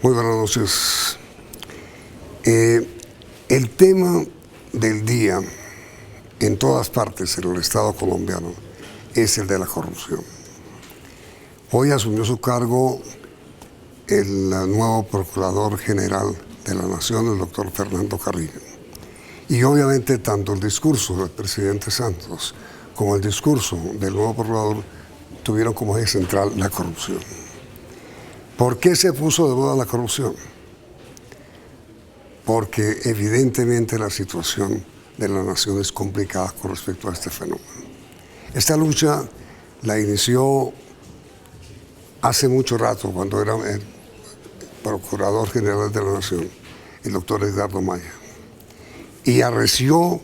Muy buenas noches. El tema del día en todas partes en el Estado colombiano es el de la corrupción. Hoy asumió su cargo el nuevo Procurador General de la Nación, el doctor Fernando Carrillo. Y obviamente tanto el discurso del presidente Santos como el discurso del nuevo Procurador tuvieron como eje central la corrupción. ¿Por qué se puso de moda la corrupción? Porque evidentemente la situación de la nación es complicada con respecto a este fenómeno. Esta lucha la inició hace mucho rato, cuando era el Procurador General de la Nación, el doctor Edgardo Maya, y arreció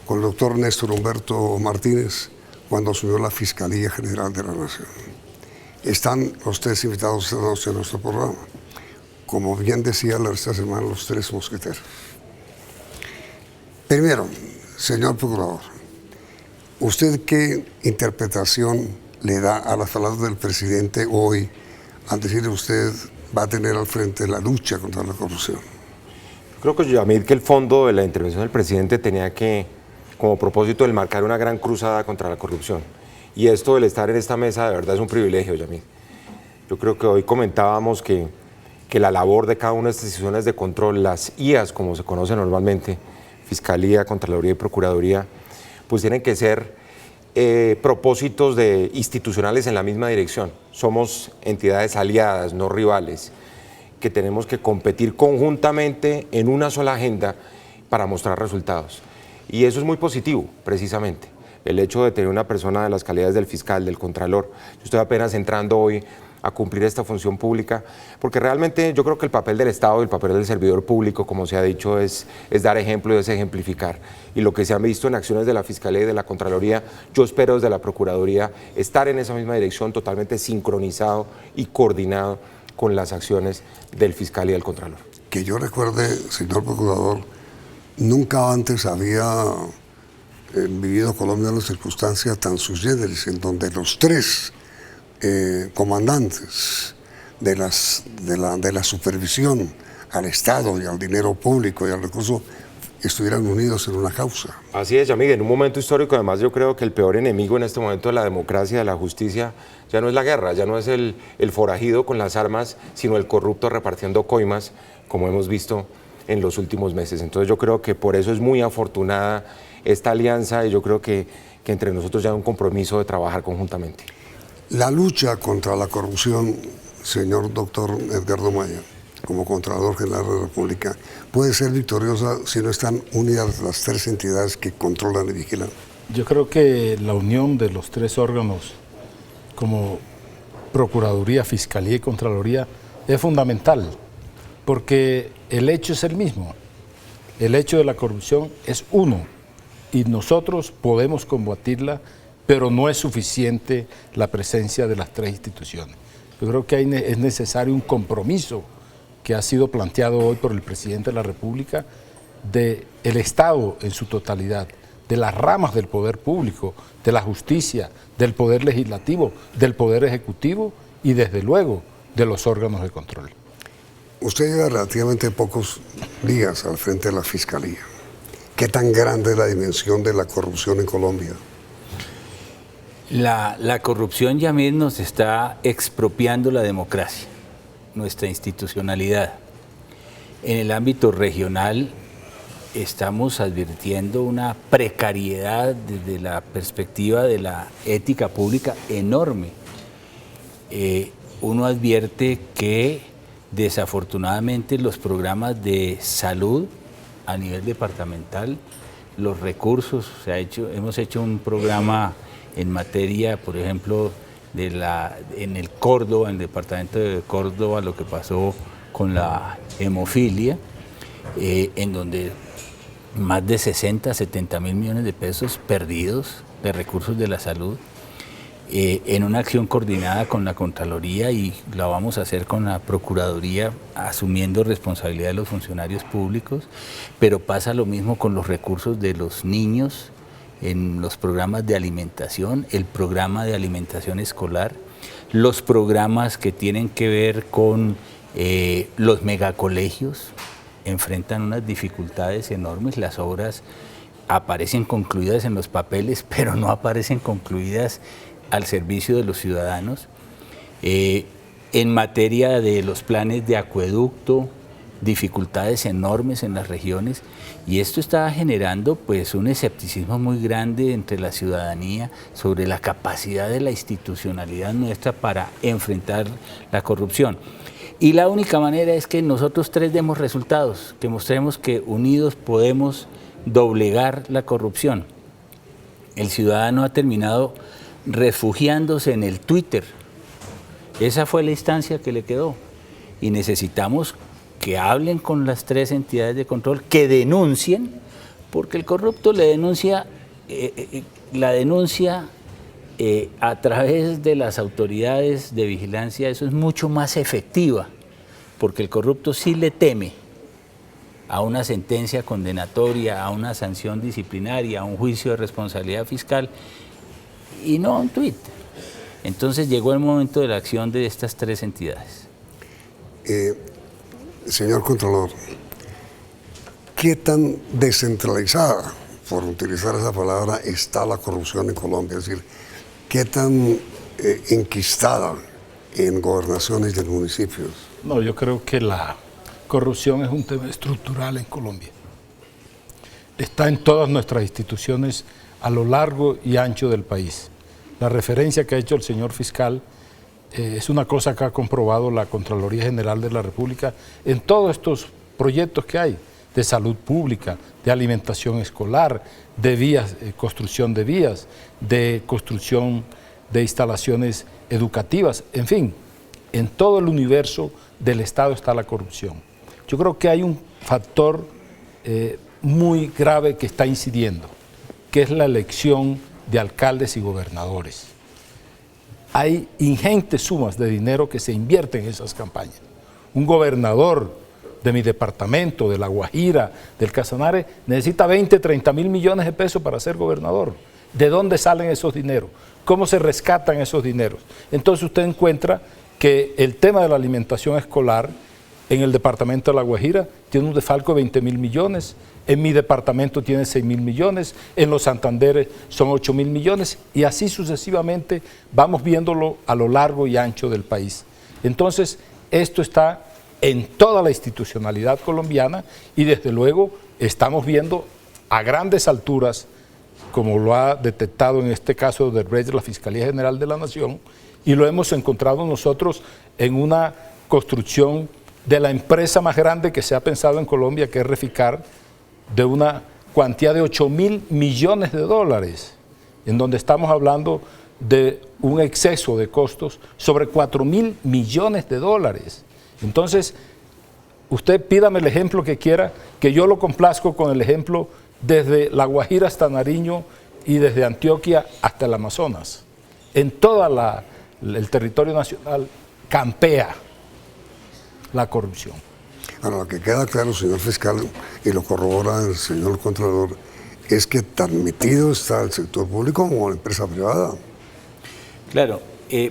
con el doctor Néstor Humberto Martínez cuando asumió la Fiscalía General de la Nación. Están los tres invitados esta noche en nuestro programa. Como bien decía esta semana, los tres mosqueteros. Primero, señor Procurador, ¿usted qué interpretación le da a las palabras del presidente hoy al decirle usted va a tener al frente la lucha contra la corrupción? Creo que Yamid, que el fondo de la intervención del presidente tenía como propósito el marcar una gran cruzada contra la corrupción. Y esto del estar en esta mesa de verdad es un privilegio, Yamid. Yo creo que hoy comentábamos que la labor de cada una de estas instituciones de control, las IAS como se conoce normalmente, Fiscalía, Contraloría y Procuraduría, pues tienen que ser propósitos institucionales en la misma dirección. Somos entidades aliadas, no rivales, que tenemos que competir conjuntamente en una sola agenda para mostrar resultados. Y eso es muy positivo, precisamente. El hecho de tener una persona de las calidades del fiscal, del contralor. Yo estoy apenas entrando hoy a cumplir esta función pública, porque realmente yo creo que el papel del Estado y el papel del servidor público, como se ha dicho, es dar ejemplo y es ejemplificar. Y lo que se ha visto en acciones de la Fiscalía y de la Contraloría, yo espero desde la Procuraduría estar en esa misma dirección, totalmente sincronizado y coordinado con las acciones del fiscal y del contralor. Que yo recuerde, señor Procurador, nunca antes había vivido Colombia una circunstancia tan sui generis, en donde los tres comandantes de la supervisión al Estado y al dinero público y al recurso estuvieran unidos en una causa. Así es, Yamid, en un momento histórico. Además, yo creo que el peor enemigo en este momento de la democracia, de la justicia, ya no es la guerra, ya no es el forajido con las armas, sino el corrupto repartiendo coimas, como hemos visto en los últimos meses. Entonces yo creo que por eso es muy afortunada esta alianza y yo creo que entre nosotros ya hay un compromiso de trabajar conjuntamente. La lucha contra la corrupción, señor doctor Edgardo Maya, como Contralor General de la República, puede ser victoriosa si no están unidas las tres entidades que controlan y vigilan. Yo creo que la unión de los tres órganos, como Procuraduría, Fiscalía y Contraloría, es fundamental, porque el hecho es el mismo. El hecho de la corrupción es uno, y nosotros podemos combatirla, pero no es suficiente la presencia de las tres instituciones. Yo creo que es necesario un compromiso que ha sido planteado hoy por el presidente de la República del Estado en su totalidad, de las ramas del poder público, de la justicia, del poder legislativo, del poder ejecutivo y desde luego de los órganos de control. Usted lleva relativamente pocos días al frente de la Fiscalía. ¿Qué tan grande es la dimensión de la corrupción en Colombia? La corrupción, Yamid, nos está expropiando la democracia, nuestra institucionalidad. En el ámbito regional estamos advirtiendo una precariedad desde la perspectiva de la ética pública enorme. Uno advierte que desafortunadamente los programas de salud a nivel departamental, los recursos, hemos hecho un programa en materia, por ejemplo, en el Córdoba, en el departamento de Córdoba, lo que pasó con la hemofilia, en donde más de 60, 70 mil millones de pesos perdidos de recursos de la salud, en una acción coordinada con la Contraloría, y la vamos a hacer con la Procuraduría, asumiendo responsabilidad de los funcionarios públicos, pero pasa lo mismo con los recursos de los niños en los programas de alimentación, el programa de alimentación escolar, los programas que tienen que ver con Los megacolegios enfrentan unas dificultades enormes, las obras aparecen concluidas en los papeles, pero no aparecen concluidas al servicio de los ciudadanos. En materia de los planes de acueducto, dificultades enormes en las regiones, y esto está generando pues un escepticismo muy grande entre la ciudadanía sobre la capacidad de la institucionalidad nuestra para enfrentar la corrupción. Y la única manera es que nosotros tres demos resultados, que mostremos que unidos podemos doblegar la corrupción. El ciudadano ha terminado refugiándose en el Twitter. Esa fue la instancia que le quedó. Y necesitamos que hablen con las tres entidades de control, que denuncien, porque el corrupto le denuncia, la denuncia a través de las autoridades de vigilancia, eso es mucho más efectiva, porque el corrupto sí le teme a una sentencia condenatoria, a una sanción disciplinaria, a un juicio de responsabilidad fiscal, y no a un tuit. Entonces llegó el momento de la acción de estas tres entidades. Señor Contralor, ¿qué tan descentralizada, por utilizar esa palabra, está la corrupción en Colombia? Es decir, ¿qué tan enquistada en gobernaciones y en municipios? No, yo creo que la corrupción es un tema estructural en Colombia. Está en todas nuestras instituciones a lo largo y ancho del país. La referencia que ha hecho el señor fiscal es una cosa que ha comprobado la Contraloría General de la República en todos estos proyectos que hay, de salud pública, de alimentación escolar, de vías, construcción de vías, de construcción de instalaciones educativas, en fin, en todo el universo del Estado está la corrupción. Yo creo que hay un factor muy grave que está incidiendo, que es la elección de alcaldes y gobernadores. Hay ingentes sumas de dinero que se invierten en esas campañas. Un gobernador de mi departamento, de La Guajira, del Casanare, necesita 20, 30 mil millones de pesos para ser gobernador. ¿De dónde salen esos dineros? ¿Cómo se rescatan esos dineros? Entonces usted encuentra que el tema de la alimentación escolar en el departamento de La Guajira tiene un desfalco de 20 mil millones, en mi departamento tiene 6 mil millones, en los Santanderes son 8 mil millones, y así sucesivamente vamos viéndolo a lo largo y ancho del país. Entonces, esto está en toda la institucionalidad colombiana y desde luego estamos viendo a grandes alturas, como lo ha detectado en este caso de la Fiscalía General de la Nación, y lo hemos encontrado nosotros en una construcción de la empresa más grande que se ha pensado en Colombia, que es Reficar, de una cuantía de 8 mil millones de dólares, en donde estamos hablando de un exceso de costos sobre 4 mil millones de dólares. Entonces, usted pídame el ejemplo que quiera, que yo lo complazco con el ejemplo desde La Guajira hasta Nariño y desde Antioquia hasta el Amazonas. En todo el territorio nacional campea la corrupción. Ahora, lo que queda claro, señor fiscal, y lo corrobora el señor Contralor, es que tan metido está el sector público como la empresa privada. Claro,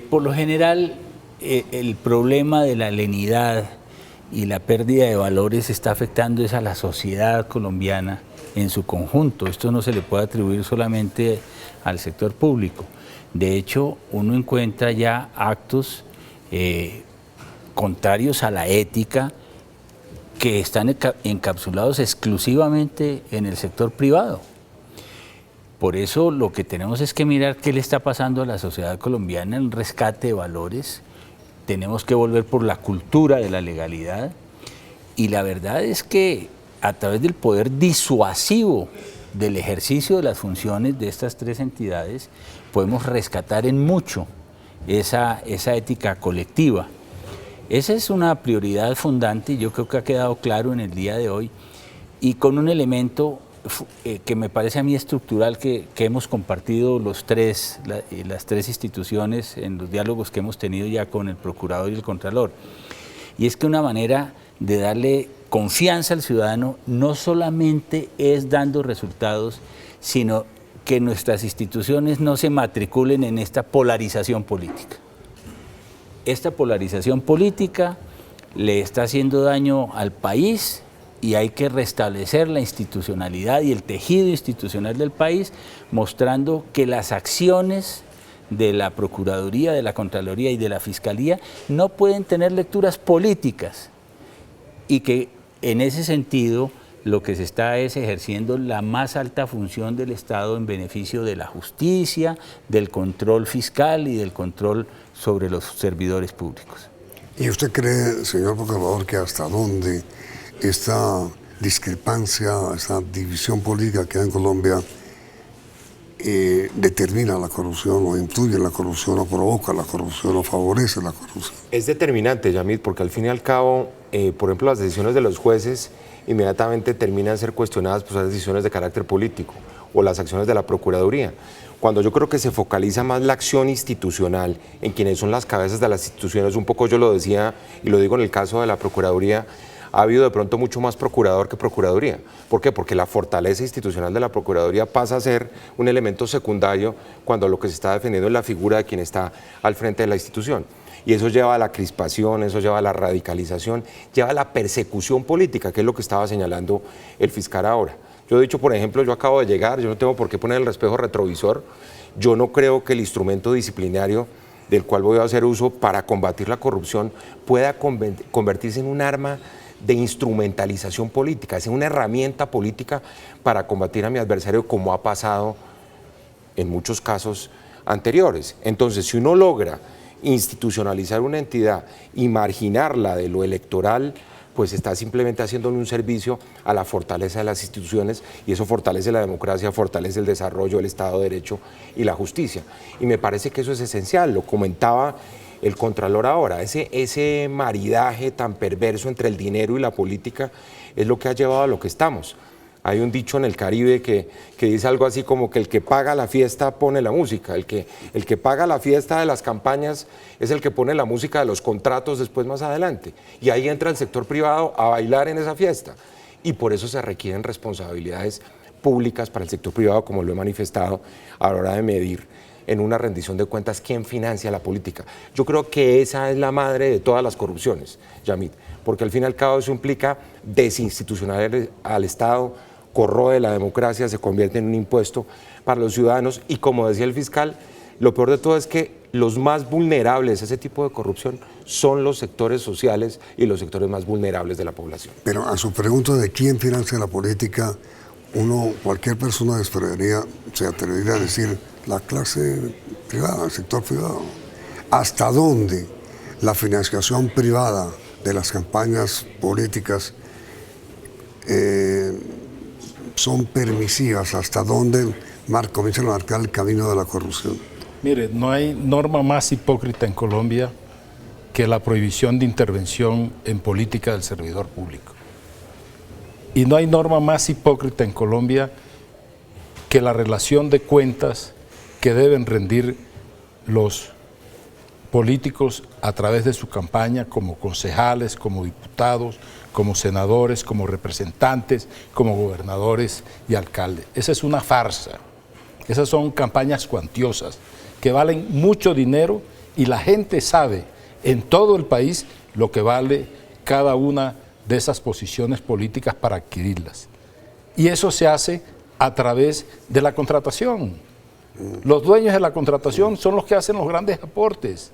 por lo general el problema de la lenidad y la pérdida de valores está afectando a la sociedad colombiana en su conjunto. Esto no se le puede atribuir solamente al sector público. De hecho, uno encuentra ya actos contrarios a la ética que están encapsulados exclusivamente en el sector privado. Por eso lo que tenemos es que mirar qué le está pasando a la sociedad colombiana en el rescate de valores. Tenemos que volver por la cultura de la legalidad, y la verdad es que a través del poder disuasivo del ejercicio de las funciones de estas tres entidades podemos rescatar en mucho esa ética colectiva. Esa es una prioridad fundante y yo creo que ha quedado claro en el día de hoy, y con un elemento que me parece a mí estructural que hemos compartido las tres instituciones en los diálogos que hemos tenido ya con el Procurador y el Contralor, y es que una manera de darle confianza al ciudadano no solamente es dando resultados, sino que nuestras instituciones no se matriculen en esta polarización política. Esta polarización política le está haciendo daño al país y hay que restablecer la institucionalidad y el tejido institucional del país, mostrando que las acciones de la Procuraduría, de la Contraloría y de la Fiscalía no pueden tener lecturas políticas y que en ese sentido lo que se está es ejerciendo la más alta función del Estado en beneficio de la justicia, del control fiscal y del control sobre los servidores públicos. ¿Y usted cree, señor procurador, que hasta dónde esta discrepancia, esta división política que hay en Colombia determina la corrupción o influye en la corrupción o provoca la corrupción o favorece la corrupción? Es determinante, Yamid, porque al fin y al cabo, por ejemplo, las decisiones de los jueces inmediatamente terminan ser cuestionadas por esas decisiones de carácter político o las acciones de la Procuraduría. Cuando yo creo que se focaliza más la acción institucional en quienes son las cabezas de las instituciones, un poco yo lo decía y lo digo en el caso de la Procuraduría, ha habido de pronto mucho más procurador que procuraduría. ¿Por qué? Porque la fortaleza institucional de la Procuraduría pasa a ser un elemento secundario cuando lo que se está defendiendo es la figura de quien está al frente de la institución. Y eso lleva a la crispación, eso lleva a la radicalización, lleva a la persecución política, que es lo que estaba señalando el fiscal ahora. Yo he dicho, por ejemplo, yo acabo de llegar, yo no tengo por qué poner el espejo retrovisor, yo no creo que el instrumento disciplinario del cual voy a hacer uso para combatir la corrupción pueda convertirse en un arma de instrumentalización política, es una herramienta política para combatir a mi adversario, como ha pasado en muchos casos anteriores. Entonces, si uno logra institucionalizar una entidad y marginarla de lo electoral, pues está simplemente haciéndole un servicio a la fortaleza de las instituciones, y eso fortalece la democracia, fortalece el desarrollo del Estado de Derecho y la justicia. Y me parece que eso es esencial, lo comentaba el Contralor ahora, ese maridaje tan perverso entre el dinero y la política es lo que ha llevado a lo que estamos. Hay un dicho en el Caribe que dice algo así como que el que paga la fiesta pone la música, el que paga la fiesta de las campañas es el que pone la música de los contratos después más adelante. Y ahí entra el sector privado a bailar en esa fiesta. Y por eso se requieren responsabilidades públicas para el sector privado, como lo he manifestado a la hora de medir en una rendición de cuentas quién financia la política. Yo creo que esa es la madre de todas las corrupciones, Yamid, porque al fin y al cabo eso implica desinstitucionalizar al Estado, corroe la democracia, se convierte en un impuesto para los ciudadanos y, como decía el fiscal, lo peor de todo es que los más vulnerables a ese tipo de corrupción son los sectores sociales y los sectores más vulnerables de la población. Pero a su pregunta de quién financia la política, cualquier persona se atrevería a decir la clase privada, el sector privado. ¿Hasta dónde la financiación privada de las campañas políticas son permisivas? ¿Hasta dónde comienzan a marcar el camino de la corrupción? Mire, no hay norma más hipócrita en Colombia que la prohibición de intervención en política del servidor público. Y no hay norma más hipócrita en Colombia que la relación de cuentas que deben rendir los políticos a través de su campaña como concejales, como diputados, como senadores, como representantes, como gobernadores y alcaldes. Esa es una farsa. Esas son campañas cuantiosas que valen mucho dinero y la gente sabe en todo el país lo que vale cada una de esas posiciones políticas para adquirirlas. Y eso se hace a través de la contratación. Los dueños de la contratación son los que hacen los grandes aportes.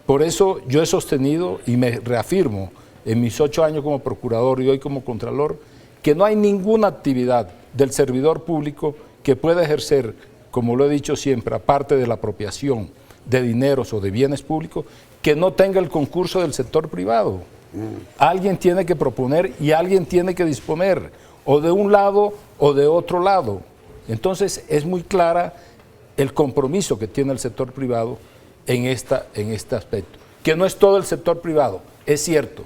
Por eso yo he sostenido y me reafirmo en mis 8 años como procurador y hoy como contralor que no hay ninguna actividad del servidor público que pueda ejercer, como lo he dicho siempre, aparte de la apropiación de dineros o de bienes públicos, que no tenga el concurso del sector privado. Alguien tiene que proponer y alguien tiene que disponer, o de un lado o de otro lado. Entonces es muy clara el compromiso que tiene el sector privado en este aspecto. Que no es todo el sector privado, es cierto,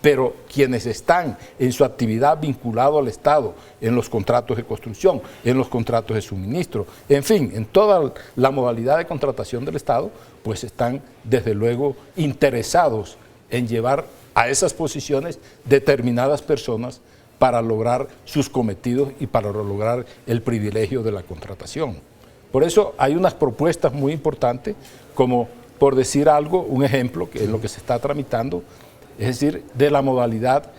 pero quienes están en su actividad vinculado al Estado, en los contratos de construcción, en los contratos de suministro, en fin, en toda la modalidad de contratación del Estado, pues están desde luego interesados en llevar a esas posiciones determinadas personas para lograr sus cometidos y para lograr el privilegio de la contratación. Por eso hay unas propuestas muy importantes, como por decir algo, un ejemplo, que es lo que se está tramitando, es decir, de la modalidad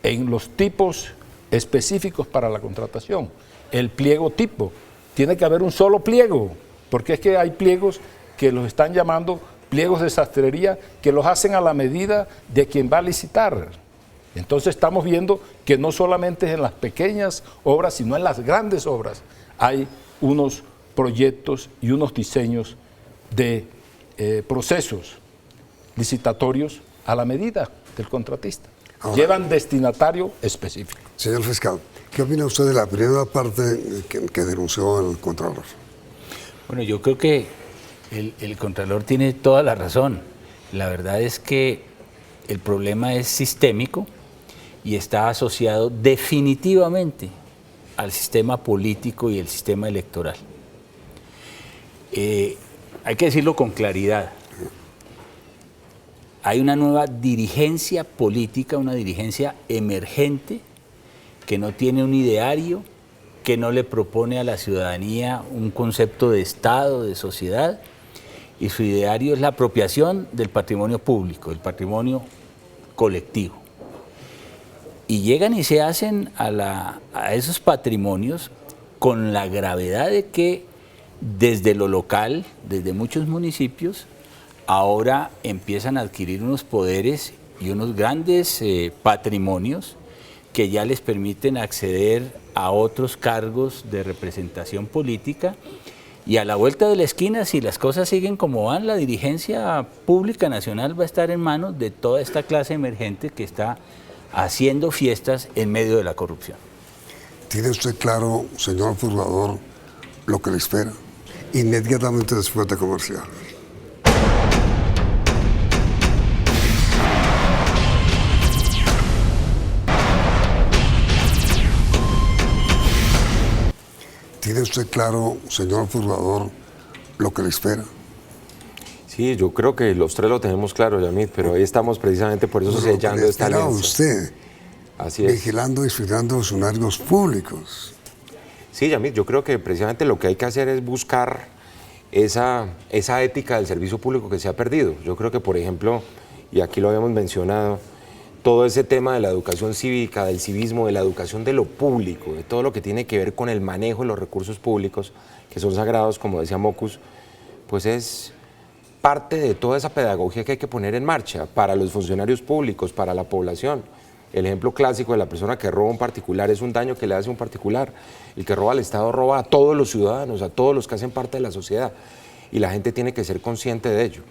en los tipos específicos para la contratación. El pliego tipo, tiene que haber un solo pliego, porque es que hay pliegos que los están llamando pliegos de sastrería, que los hacen a la medida de quien va a licitar. Entonces estamos viendo que no solamente en las pequeñas obras, sino en las grandes obras, hay unos proyectos y unos diseños de procesos licitatorios a la medida del contratista. Ahora, llevan destinatario específico. Señor fiscal, ¿qué opina usted de la primera parte que denunció el Contralor? Bueno, yo creo que el Contralor tiene toda la razón. La verdad es que el problema es sistémico y está asociado definitivamente al sistema político y el sistema electoral. Hay que decirlo con claridad. Hay una nueva dirigencia política, una dirigencia emergente que no tiene un ideario, que no le propone a la ciudadanía un concepto de Estado, de sociedad, y su ideario es la apropiación del patrimonio público, del patrimonio colectivo. Y llegan y se hacen a esos patrimonios con la gravedad de que desde lo local, desde muchos municipios, ahora empiezan a adquirir unos poderes y unos grandes patrimonios que ya les permiten acceder a otros cargos de representación política. Y a la vuelta de la esquina, si las cosas siguen como van, la dirigencia pública nacional va a estar en manos de toda esta clase emergente que está haciendo fiestas en medio de la corrupción. ¿Tiene usted claro, señor Purgador, lo que le espera inmediatamente después de comercial? ¿Tiene usted claro, señor Purgador, lo que le espera? Sí, yo creo que los tres lo tenemos claro, Yamid, pero ahí estamos precisamente por eso sellando esta alianza. Usted, así es. Vigilando y estudiando los funcionarios públicos. Sí, Yamid, yo creo que precisamente lo que hay que hacer es buscar esa ética del servicio público que se ha perdido. Yo creo que, por ejemplo, y aquí lo habíamos mencionado, todo ese tema de la educación cívica, del civismo, de la educación de lo público, de todo lo que tiene que ver con el manejo de los recursos públicos, que son sagrados, como decía Mocus, pues es parte de toda esa pedagogía que hay que poner en marcha para los funcionarios públicos, para la población. El ejemplo clásico de la persona que roba a un particular es un daño que le hace a un particular. El que roba al Estado roba a todos los ciudadanos, a todos los que hacen parte de la sociedad. Y la gente tiene que ser consciente de ello.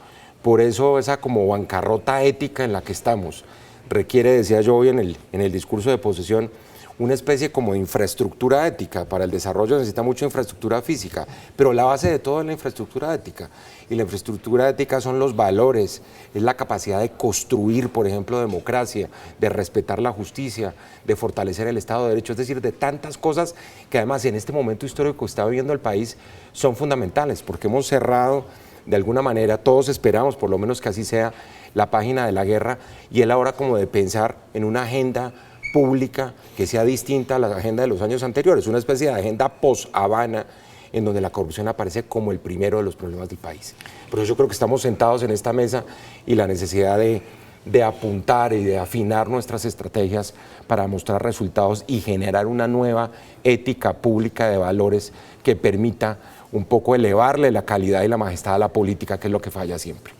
Por eso esa como bancarrota ética en la que estamos requiere, decía yo hoy en el discurso de posesión, una especie como de infraestructura ética. Para el desarrollo necesita mucha infraestructura física, pero la base de todo es la infraestructura ética. Y la infraestructura ética son los valores, es la capacidad de construir, por ejemplo, democracia, de respetar la justicia, de fortalecer el Estado de Derecho, es decir, de tantas cosas que además en este momento histórico que está viviendo el país son fundamentales, porque hemos cerrado de alguna manera, todos esperamos, por lo menos que así sea, la página de la guerra, y es la hora como de pensar en una agenda pública que sea distinta a la agenda de los años anteriores, una especie de agenda post-Habana, en donde la corrupción aparece como el primero de los problemas del país. Por eso yo creo que estamos sentados en esta mesa y la necesidad de apuntar y de afinar nuestras estrategias para mostrar resultados y generar una nueva ética pública de valores que permita un poco elevarle la calidad y la majestad a la política, que es lo que falla siempre.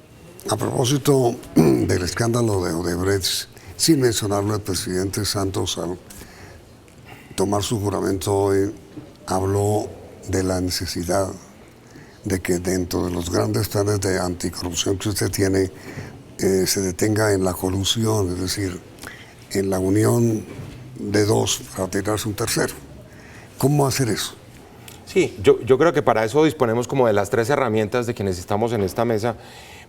A propósito del escándalo de Odebrecht, sin mencionarlo, el presidente Santos, al tomar su juramento hoy, habló de la necesidad de que dentro de los grandes planes de anticorrupción que usted tiene, se detenga en la colusión, es decir, en la unión de dos para tirarse un tercero. ¿Cómo hacer eso? Sí, yo creo que para eso disponemos como de las tres herramientas de quienes estamos en esta mesa,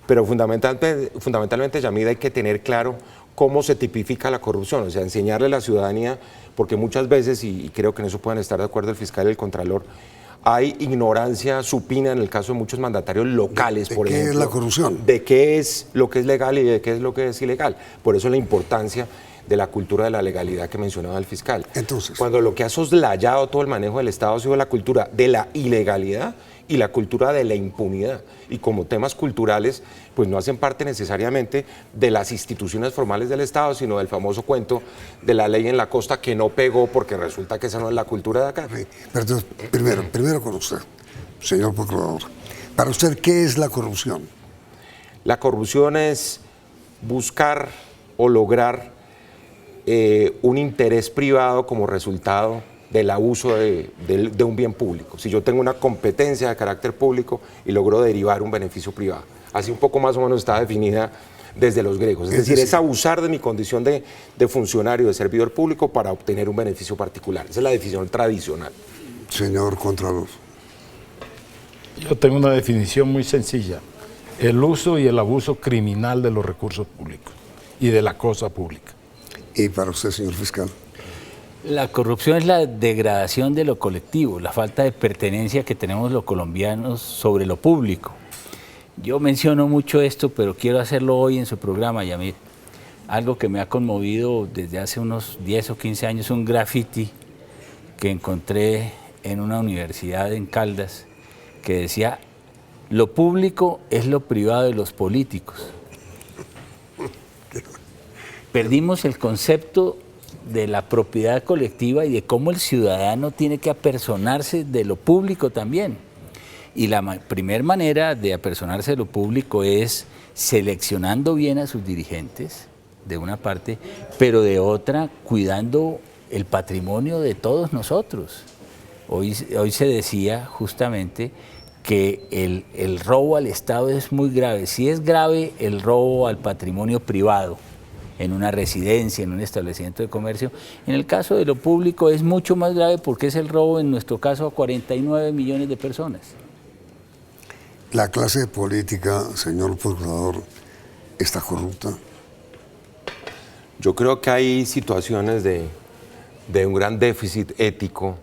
pero fundamentalmente, Yamid, hay que tener claro cómo se tipifica la corrupción, o sea, enseñarle a la ciudadanía, porque muchas veces, y creo que en eso pueden estar de acuerdo el fiscal y el contralor, hay ignorancia supina en el caso de muchos mandatarios locales, por ejemplo. ¿De qué es la corrupción? De qué es lo que es legal y de qué es lo que es ilegal. Por eso la importancia de la cultura de la legalidad que mencionaba el fiscal. Entonces, cuando lo que ha soslayado todo el manejo del Estado ha sido la cultura de la ilegalidad y la cultura de la impunidad. Y como temas culturales, pues no hacen parte necesariamente de las instituciones formales del Estado, sino del famoso cuento de la ley en la costa que no pegó porque resulta que esa no es la cultura de acá. sí, pero entonces, primero con usted, señor procurador. Para usted, ¿qué es la corrupción? La corrupción es buscar o lograr un interés privado como resultado del abuso de un bien público. Si yo tengo una competencia de carácter público y logro derivar un beneficio privado. Así un poco más o menos está definida desde los griegos. Es decir, es abusar de mi condición de funcionario, de servidor público para obtener un beneficio particular. Esa es la definición tradicional. Señor Contralor. Yo tengo una definición muy sencilla. El uso y el abuso criminal de los recursos públicos y de la cosa pública. Y para usted, señor fiscal. La corrupción es la degradación de lo colectivo, la falta de pertenencia que tenemos los colombianos sobre lo público. Yo menciono mucho esto, pero quiero hacerlo hoy en su programa, Yamid. Algo que me ha conmovido desde hace unos 10 o 15 años, un graffiti que encontré en una universidad en Caldas, que decía: lo público es lo privado de los políticos. Perdimos el concepto de la propiedad colectiva y de cómo el ciudadano tiene que apersonarse de lo público también. Y la primera manera de apersonarse de lo público es seleccionando bien a sus dirigentes, de una parte, pero de otra, cuidando el patrimonio de todos nosotros. Hoy se decía justamente que el robo al Estado es muy grave. Sí es grave el robo al patrimonio privado, en una residencia, en un establecimiento de comercio. En el caso de lo público es mucho más grave porque es el robo, en nuestro caso, a 49 millones de personas. La clase política, señor procurador, está corrupta. Yo creo que hay situaciones de un gran déficit ético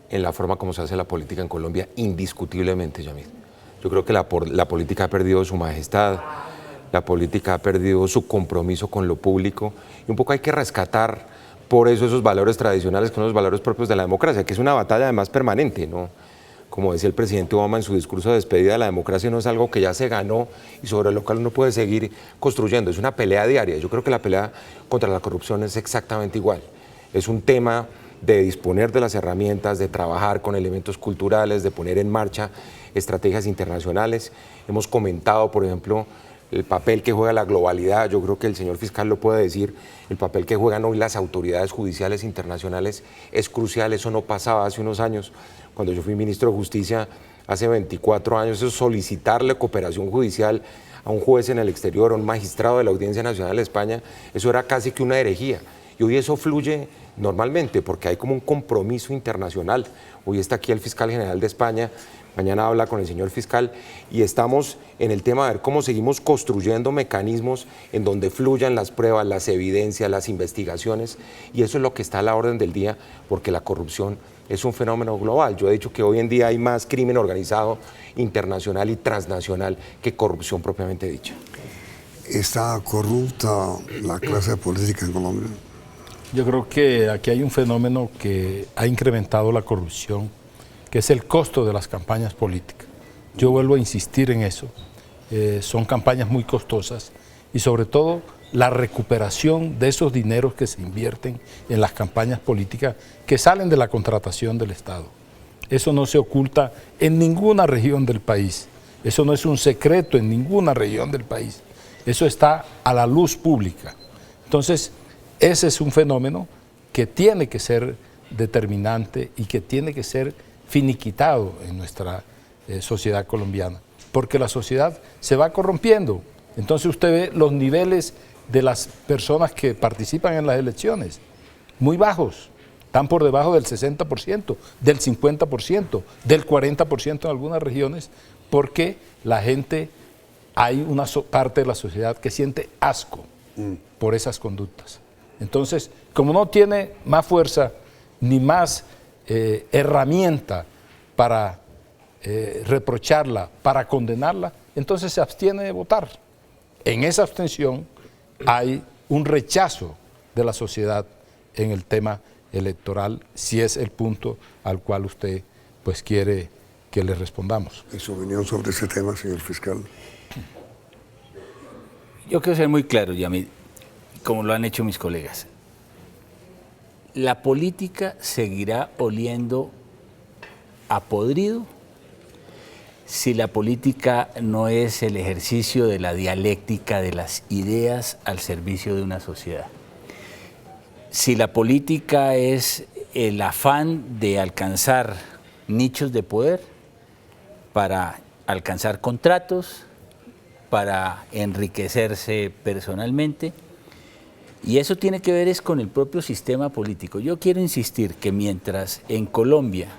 en la forma como se hace la política en Colombia, indiscutiblemente, Yamid. Yo creo que la política ha perdido su majestad, la política ha perdido su compromiso con lo público y un poco hay que rescatar por eso esos valores tradicionales que son los valores propios de la democracia, que es una batalla además permanente, ¿no? Como decía el presidente Obama en su discurso de despedida, la democracia no es algo que ya se ganó y sobre lo cual uno puede seguir construyendo, es una pelea diaria. Yo creo que la pelea contra la corrupción es exactamente igual. Es un tema de disponer de las herramientas, de trabajar con elementos culturales, de poner en marcha estrategias internacionales. Hemos comentado, por ejemplo, el papel que juega la globalidad. Yo creo que el señor fiscal lo puede decir, el papel que juegan hoy las autoridades judiciales internacionales es crucial. Eso no pasaba hace unos años. Cuando yo fui ministro de Justicia hace 24 años, eso solicitarle cooperación judicial a un juez en el exterior, a un magistrado de la Audiencia Nacional de España, eso era casi que una herejía. Y hoy eso fluye normalmente porque hay como un compromiso internacional. Hoy está aquí el fiscal general de España, mañana habla con el señor fiscal y estamos en el tema de ver cómo seguimos construyendo mecanismos en donde fluyan las pruebas, las evidencias, las investigaciones, y eso es lo que está a la orden del día porque la corrupción es un fenómeno global. Yo he dicho que hoy en día hay más crimen organizado internacional y transnacional que corrupción propiamente dicha. ¿Está corrupta la clase política en Colombia? Yo creo que aquí hay un fenómeno que ha incrementado la corrupción, que es el costo de las campañas políticas. Yo vuelvo a insistir en eso. Son campañas muy costosas y sobre todo la recuperación de esos dineros que se invierten en las campañas políticas que salen de la contratación del Estado. Eso no se oculta en ninguna región del país. Eso no es un secreto en ninguna región del país. Eso está a la luz pública. Entonces, ese es un fenómeno que tiene que ser determinante y que tiene que ser finiquitado en nuestra sociedad colombiana, porque la sociedad se va corrompiendo. Entonces usted ve los niveles de las personas que participan en las elecciones, muy bajos, están por debajo del 60%, del 50%, del 40% en algunas regiones, porque la gente, hay una parte de la sociedad que siente asco por esas conductas. Entonces, como no tiene más fuerza ni más herramienta para reprocharla, para condenarla, entonces se abstiene de votar. En esa abstención hay un rechazo de la sociedad en el tema electoral, si es el punto al cual usted pues quiere que le respondamos. ¿Y su opinión sobre ese tema, señor fiscal? Yo quiero ser muy claro, Yamid, como lo han hecho mis colegas. La política seguirá oliendo a podrido si la política no es el ejercicio de la dialéctica de las ideas al servicio de una sociedad. Si la política es el afán de alcanzar nichos de poder para alcanzar contratos, para enriquecerse personalmente, y eso tiene que ver es con el propio sistema político. Yo quiero insistir que mientras en Colombia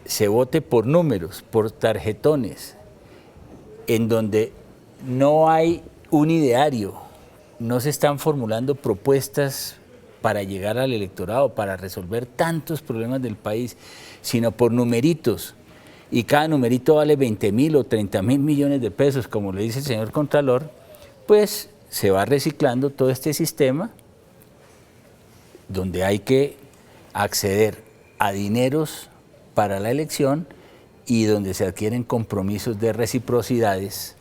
se vote por números, por tarjetones, en donde no hay un ideario, no se están formulando propuestas para llegar al electorado, para resolver tantos problemas del país, sino por numeritos, y cada numerito vale 20.000 o 30.000 millones de pesos, como le dice el señor Contralor, pues se va reciclando todo este sistema donde hay que acceder a dineros para la elección y donde se adquieren compromisos de reciprocidades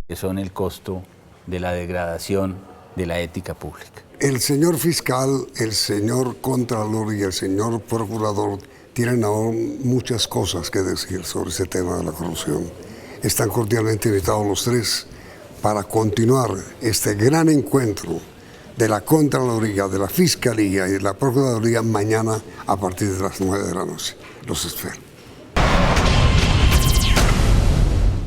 que son el costo de la degradación de la ética pública. El señor fiscal, el señor Contralor y el señor Procurador tienen aún muchas cosas que decir sobre ese tema de la corrupción. Están cordialmente invitados los tres para continuar este gran encuentro de la Contraloría, de la Fiscalía y de la Procuraduría mañana a partir de las 9 de la noche. Los espero.